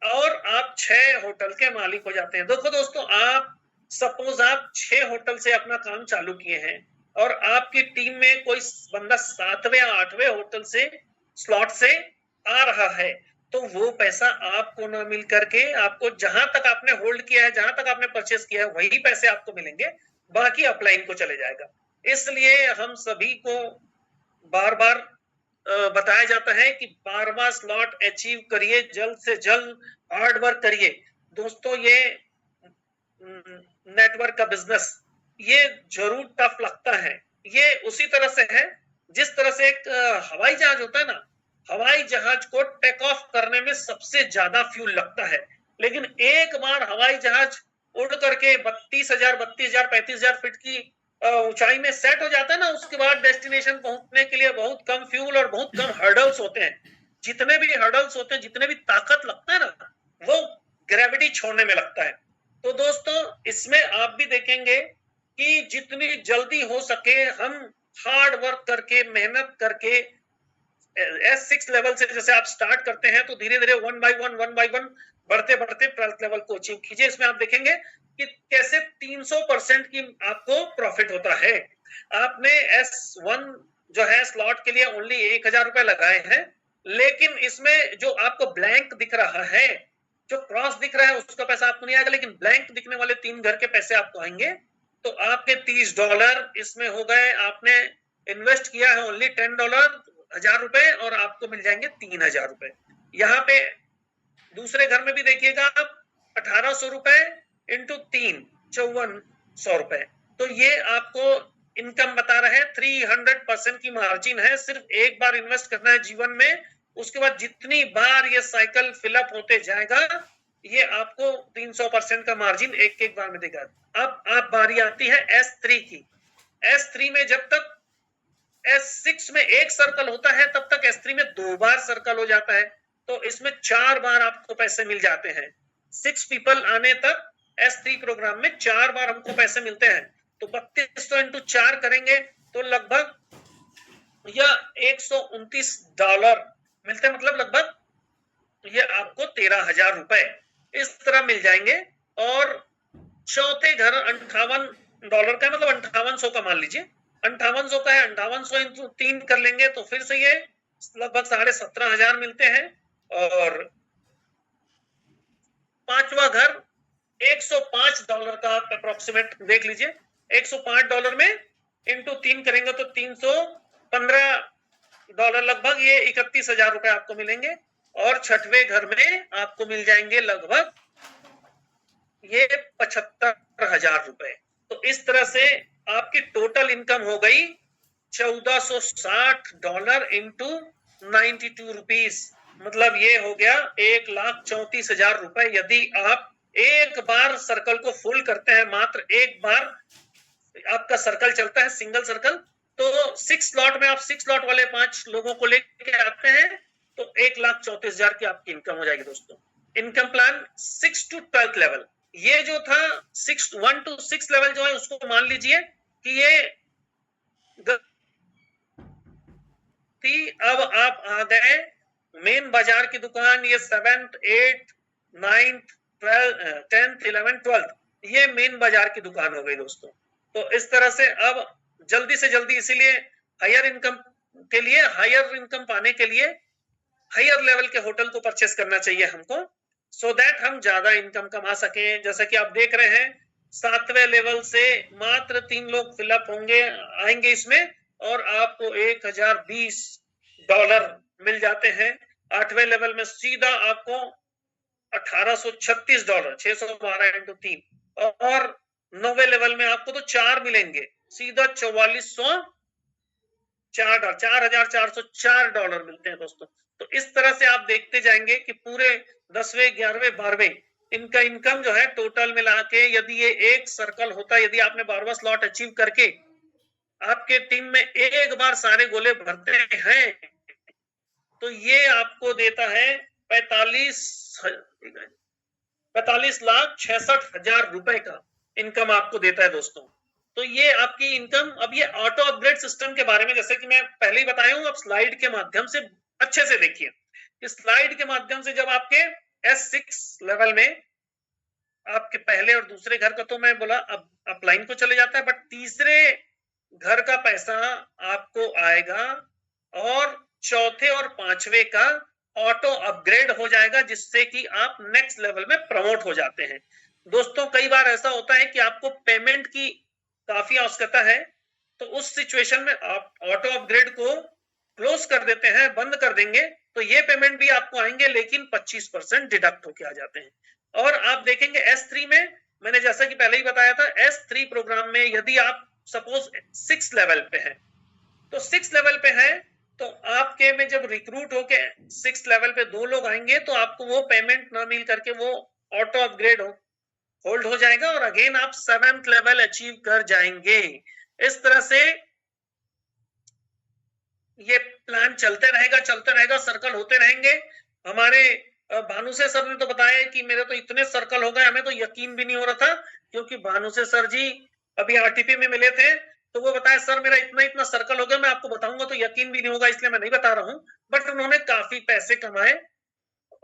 और आप 6 होटल के मालिक हो जाते हैं। देखो दोस्तों, आप सपोज आप 6 होटल से अपना काम चालू किए हैं और आपकी टीम में कोई बंदा 7वें या 8वें होटल से स्लॉट से आ रहा है, तो वो पैसा आपको ना मिल करके आपको जहां तक आपने होल्ड किया है, जहां तक आपने परचेस किया है वही पैसे आपको मिलेंगे, बाकी अपलाइन को चले जाएगा। इसलिए हम सभी को बार बार बताया जाता है कि 12वां स्लॉट अचीव करिए, जल्द से जल्द हार्ड वर्क करिए। दोस्तों ये नेटवर्क का बिजनेस ये जरूर टफ लगता है। ये उसी तरह से है जिस तरह से एक हवाई जहाज होता है ना, हवाई जहाज को टेक ऑफ करने में सबसे ज्यादा फ्यूल लगता है, लेकिन एक बार हवाई जहाज उड़ करके 32,000 35,000 फीट की ऊंचाई में सेट हो जाता है ना, उसके बाद डेस्टिनेशन पहुंचने के लिए बहुत कम फ्यूल और बहुत कम हर्डल्स होते हैं। जितने भी हर्डल्स होते हैं, जितने भी ताकत लगता है ना, वो ग्रेविटी छोड़ने में लगता है। तो दोस्तों इसमें आप भी देखेंगे कि जितनी जल्दी हो सके हम हार्ड वर्क करके, मेहनत करके S6 लेवल से जैसे आप स्टार्ट करते हैं तो धीरे धीरे 1 बाय 1 बढ़ते बढ़ते 12th लेवल को अचीव कीजिए। इसमें आप देखेंगे कि कैसे 300% की आपको प्रॉफिट होता है। आपने S1 जो है स्लॉट के लिए ओनली 1,000 रुपए लगाए हैं, लेकिन इसमें जो आपको ब्लैंक दिख रहा है, जो क्रॉस दिख रहा है उसका पैसा आपको नहीं आएगा, लेकिन ब्लैंक दिखने वाले 3 घर के पैसे आपको आएंगे। तो आपके $30 इसमें हो गए। आपने इन्वेस्ट किया है ओनली $10, 1,000 रुपए, और आपको मिल जाएंगे 3,000 रुपए। यहाँ पे दूसरे घर में भी देखिएगा आप 1,800 रुपए इंटू 3 5,400 रुपए। तो ये आपको इनकम बता रहे हैं। 300% की मार्जिन है। सिर्फ एक बार इन्वेस्ट करना है जीवन में, उसके बाद जितनी बार ये साइकिल फिलअप होते जाएगा ये आपको 300% का मार्जिन एक एक बार में देगा। अब आप बारी आती है S3 की। S3 में जब तक S6 में एक सर्कल होता है तब तक S3 में 2 बार सर्कल हो जाता है, तो इसमें 4 बार आपको पैसे मिल जाते हैं। 6 पीपल आने तक S3 प्रोग्राम में 4 बार हमको पैसे मिलते हैं। तो 3200 इंटू 4 करेंगे तो लगभग यह $129 मिलते हैं, मतलब लगभग ये आपको 13,000 रुपए इस तरह मिल जाएंगे। और चौथे घर $58 का, मतलब 5800 का मान लीजिए, 5800 का है, 5800 इंटू 3 कर लेंगे तो फिर से ये लगभग 17,500 मिलते हैं। और पांचवा घर $105 का अप्रोक्सीमेट देख लीजिए, $105 में इंटू 3 करेंगे तो $315 लगभग, ये 31,000 रुपए आपको मिलेंगे। और छठवें घर में आपको मिल जाएंगे लगभग ये 75,000 रुपए। तो इस तरह से आपकी टोटल इनकम हो गई $1,460 इंटू 92 रुपीज, मतलब ये हो गया 1,34,000 रुपए। यदि आप एक बार सर्कल को फुल करते हैं, मात्र एक बार आपका सर्कल चलता है, सिंगल सर्कल, तो 6 स्लॉट में आप 6 स्लॉट वाले 5 लोगों को लेके आते हैं तो 1,34,000 की आपकी इनकम हो जाएगी। दोस्तों income plan 6 to 12th level, ये जो था 1 to 6 लेवल जो है उसको मान लीजिए कि ये थी। अब आप आ गए मेन बाजार की दुकान। ये 7th 8th 9th 10th 11th 12th ये मेन बाजार की दुकान हो गई। दोस्तों तो इस तरह से अब जल्दी से जल्दी, इसीलिए हायर इनकम के लिए, हायर इनकम पाने के लिए हायर लेवल के होटल को परचेस करना चाहिए हमको, सो दैट हम ज्यादा इनकम कमा सकें। जैसा कि आप देख रहे हैं 7वें लेवल से मात्र 3 लोग फिलअप होंगे, आएंगे इसमें, और आपको $1020 मिल जाते हैं। 8वें लेवल में सीधा आपको $1836, 612 इंटू 3, और 9वें लेवल में आपको तो 4 मिलेंगे, सीधा $4,404 मिलते हैं दोस्तों। तो इस तरह से आप देखते जाएंगे कि पूरे 10वें, 11वें, 12वें इनका इनकम जो है टोटल मिला के, यदि ये एक सर्कल होता, यदि आपने 12वां स्लॉट अचीव करके आपके टीम में एक बार सारे गोले भरते हैं, तो ये आपको देता है 45,66,000 रुपए का इनकम आपको देता है दोस्तों। तो ये आपकी इनकम, अब ये ऑटो अपग्रेड सिस्टम के बारे में जैसे कि मैं पहले ही बताया हूं, अब स्लाइड के माध्यम से अच्छे से देखिए। इस स्लाइड के माध्यम से जब आपके S6 लेवल में आपके पहले और दूसरे घर का तो मैं बोला अब अपलाइन को चले जाता है, बट तीसरे घर का पैसा आपको आएगा, और चौथे और 5वें का ऑटो अपग्रेड हो जाएगा, जिससे कि आप नेक्स्ट लेवल में प्रमोट हो जाते हैं। दोस्तों कई बार ऐसा होता है कि आपको पेमेंट की काफी आवश्यकता है, तो उस सिचुएशन में आप ऑटो अपग्रेड को क्लोज कर देते हैं, बंद कर देंगे, तो ये पेमेंट भी आपको आएंगे, लेकिन 25% डिडक्ट होके आ जाते हैं। और आप देखेंगे S3 में, मैंने जैसा कि पहले ही बताया था, S3 प्रोग्राम में यदि आप सपोज 6 लेवल पे हैं, तो 6 लेवल पे है, तो आपके में जब रिक्रूट होके 6 लेवल पे 2 लोग आएंगे, तो आपको वो पेमेंट ना मिल करके वो ऑटो अपग्रेड होल्ड हो जाएगा, और अगेन आप 7th लेवल अचीव कर जाएंगे। इस तरह से ये प्लान चलते रहेगा, सर्कल होते रहेंगे। हमारे भानुसे सर ने तो बताया कि मेरे तो इतने सर्कल हो गए, हमें तो यकीन भी नहीं हो रहा था, क्योंकि भानुसे सर जी अभी आरटीपी में मिले थे, तो वो बताया सर मेरा इतना इतना सर्कल हो गया, मैं आपको बताऊंगा तो यकीन भी नहीं होगा, इसलिए मैं नहीं बता रहा हूं। बट उन्होंने काफी पैसे कमाए,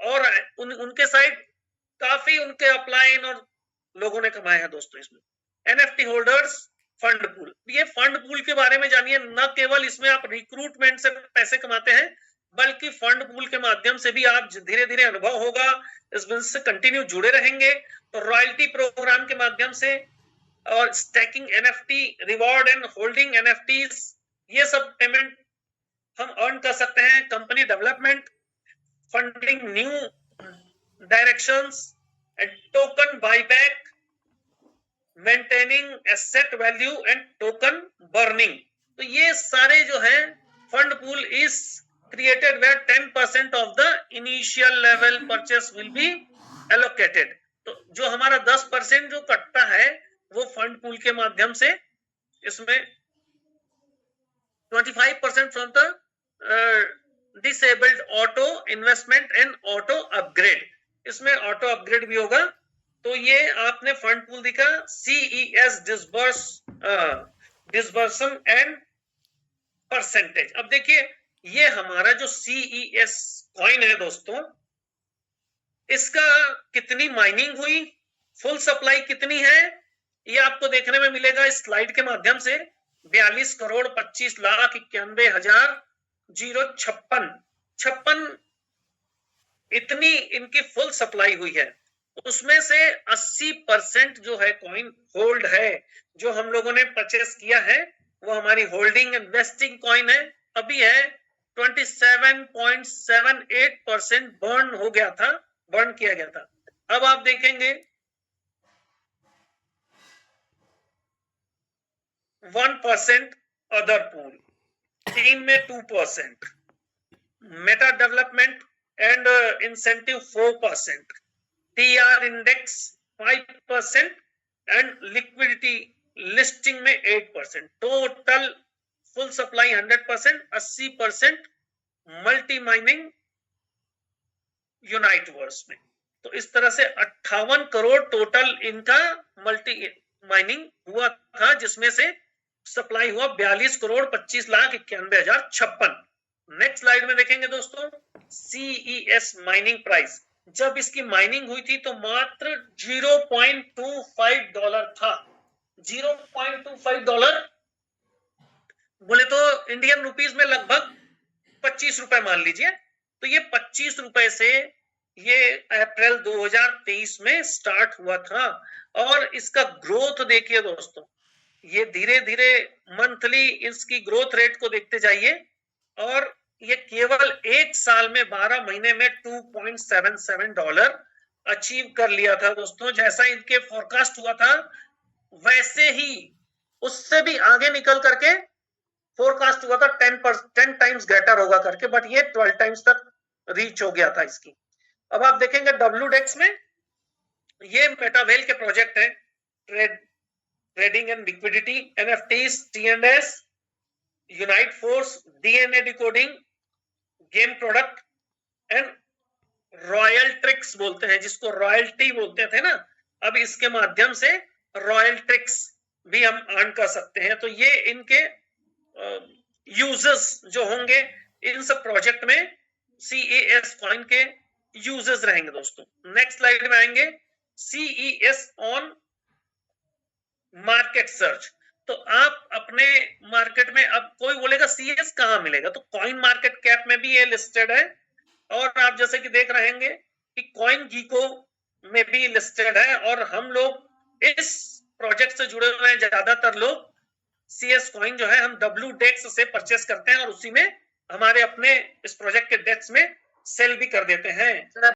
और उनके साइड काफी उनके अपलाइन और लोगों ने कमाए हैं दोस्तों। इसमें एनएफटी होल्डर्स फंड पूल, ये फंड पूल के बारे में जानिए। न केवल इसमें आप रिक्रूटमेंट से पैसे कमाते हैं, बल्कि फंड पूल के माध्यम से भी आप धीरे धीरे अनुभव होगा, इस बिजनेस से कंटिन्यू जुड़े रहेंगे, तो रॉयल्टी प्रोग्राम के माध्यम से, और staking NFT, reward and holding NFTs, ये सब पेमेंट हम अर्न कर सकते हैं। Company development, funding new directions and token buyback, maintaining asset value and token burning, तो ये सारे जो है fund pool is created where 10% of the initial level purchase will be allocated. तो जो हमारा 10% जो कटता है वो फंड पूल के माध्यम से, इसमें 25% from the disabled auto investment and auto upgrade, इसमें ऑटो अपग्रेड भी होगा। तो ये आपने फंड पूल दिखा, CES डिसबर्सन एंड परसेंटेज। अब देखिए ये हमारा जो CES कॉइन है दोस्तों, इसका कितनी माइनिंग हुई, फुल सप्लाई कितनी है, ये आपको देखने में मिलेगा इस स्लाइड के माध्यम से। 42,25,91,056 इतनी इनकी फुल सप्लाई हुई है। उसमें से 80% जो है कॉइन होल्ड है, जो हम लोगों ने परचेस किया है, वो हमारी होल्डिंग इन्वेस्टिंग कॉइन है। अभी है 27.78% बर्न हो गया था, बर्न किया गया था। अब आप देखेंगे 1% अदर पूल, 3 में 2%, meta development and incentive 4%, TR index 5% and liquidity listing में 8%, total full supply 100%, 80% multi mining unite verse में। तो इस तरह से 58 करोड़ टोटल इनका मल्टी माइनिंग हुआ था, जिसमें से सप्लाई हुआ 42,25,91,056। नेक्स्ट स्लाइड में देखेंगे दोस्तों CES माइनिंग प्राइस। जब इसकी माइनिंग हुई थी तो मात्र $0.25 था, $0.25 बोले तो इंडियन रुपीस में लगभग 25 रुपए मान लीजिए। तो ये 25 रुपए से ये अप्रैल 2023 में स्टार्ट हुआ था और इसका ग्रोथ देखिए दोस्तों, ये धीरे धीरे मंथली इसकी ग्रोथ रेट को देखते जाइए और ये केवल एक साल में 12 महीने में $2.77 अचीव कर लिया था दोस्तों। जैसा इनके फोरकास्ट हुआ था वैसे ही उससे भी आगे निकल करके फोरकास्ट हुआ था 10 टाइम्स ग्रेटर होगा करके, बट ये 12 टाइम्स तक रीच हो गया था इसकी। अब आप देखेंगे WDEX में ये मेटावेल के प्रोजेक्ट है, trading and liquidity, NFTs, TNS, unite force, DNA decoding, game product and royal tricks बोलते हैं जिसको रॉयल्टी बोलते थे ना, अब इसके माध्यम से रॉयल ट्रिक्स भी हम अर्न कर सकते हैं। तो ये इनके यूजर्स जो होंगे इन सब प्रोजेक्ट में CES कॉइन के यूजर्स रहेंगे दोस्तों। नेक्स्ट स्लाइड में आएंगे, CES ऑन मार्केट सर्च। तो आप अपने मार्केट में, अब कोई बोलेगा CES कहां मिलेगा, तो कॉइन मार्केट कैप में भी ये लिस्टेड है और आप जैसे कि देख रहे हैं कि कॉइन गीको में भी लिस्टेड है और हम लोग इस प्रोजेक्ट से जुड़े हुए हैं। ज्यादातर लोग CS कॉइन जो है हम WDEX से परचेस करते हैं और उसी में हमारे अपने इस प्रोजेक्ट के डेस्क में सेल भी कर देते हैं।